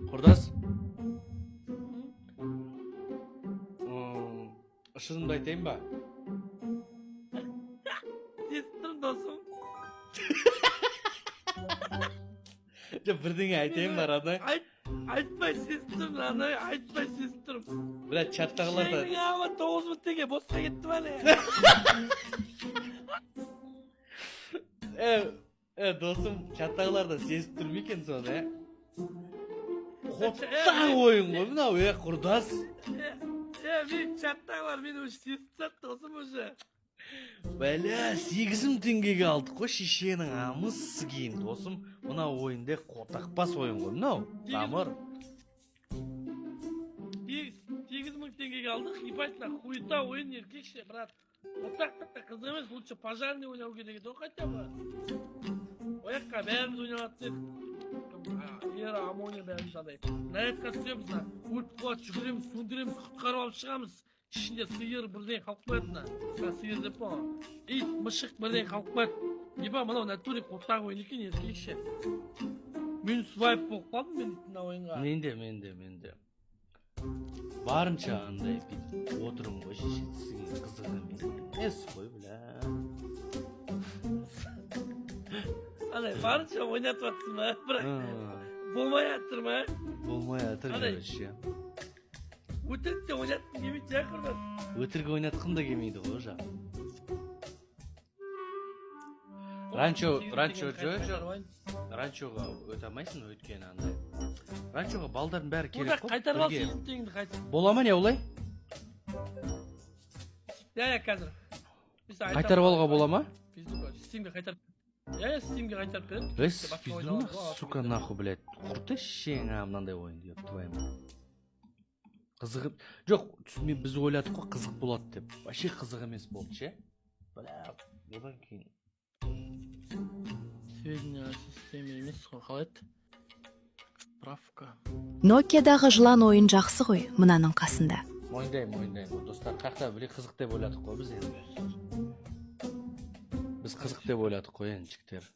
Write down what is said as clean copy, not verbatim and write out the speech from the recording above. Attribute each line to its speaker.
Speaker 1: Құрдас. Шынымды айтайын ба?
Speaker 2: Естірім досым.
Speaker 1: Бірдеңе айтайын ба, Радай?
Speaker 2: Айтпай сестірім, Радай, айтпай сестірім.
Speaker 1: Бірақ чаттағыларда...
Speaker 2: Шайның ағыма 9.000 теңге босқа кетті ма не?
Speaker 1: Досым, чаттағыларда сезіп тұр ма екен соны, Қоттақ ойын ғой, мынау, Құрдас.
Speaker 2: Мен чаттағылар мені уже сезіп сатты, досым уже.
Speaker 1: Бәлі, 8.000 теңгеге алдық қой, шешенің амысы кейін, досым. Мынау ойынды қотақпас ойын ғой, мынау. Тамыр.
Speaker 2: 8.000 теңгеге алдық, ебать на хуета ойын еркекше, брат. Отақ қыз емес, лучше пожарный ойнау керек еді, хотя бы. Ояққа бәріміз ойнап дедік. Ера, амония бәріміз адай. Наятқа түсеміз, өрт болады, жүгіреміз, сөндіреміз, құтқарып алып шығамыз. Ішінде сиыр бірден қалып қояды. Сиыр деп па. Ит, мышық бірден қалып қояды. Еба, мынау натуре қотақ ойын екен еркекше. Мен свайп болып қалдым мен мына ойынға.
Speaker 1: Менде. Барынша андай бүйтіп отырым ғой, шешетсіген қызығы емес қой, бля.
Speaker 2: Андай, барынша ойнатып атсың ба, бірақ болмай атыр ма?
Speaker 1: Болмай атыр, короче.
Speaker 2: Өтірікте ойнатқым келмейді, ja, Құрдас?
Speaker 1: Өтірік ойнатқым да келмейді ғой, жа. Ранчоға өте алмайсың, өйткені андай. Ранчоға балдардың бәрі керек қой.
Speaker 2: Қайтарып ал 8 теңді қайтып.
Speaker 1: Бола ма не олай?
Speaker 2: Я, қазір.
Speaker 1: Қайтарып алуға бола ма?
Speaker 2: Стимге қайтарып. Я, Стимге қайтарып береді.
Speaker 1: Пизду, сука, нахуй, блядь. Құрты шең, мынандай ойын деп, твоим. Қызығып... Жоқ, түсінме біз ойладық қой, қызық болады деп. Вообще қызық емес болды, ше? Бля, одан кейін.
Speaker 2: Сведения о системе емес қой, қалай еді? Справка.
Speaker 3: Nokia'дағы жылан ойын жақсы ғой, мынаның қасында.
Speaker 1: Мойындаймын. Достар, қақта біле қызық деп ойладық қой біз енді. Біз қызық деп ойладық қой, еншіктер.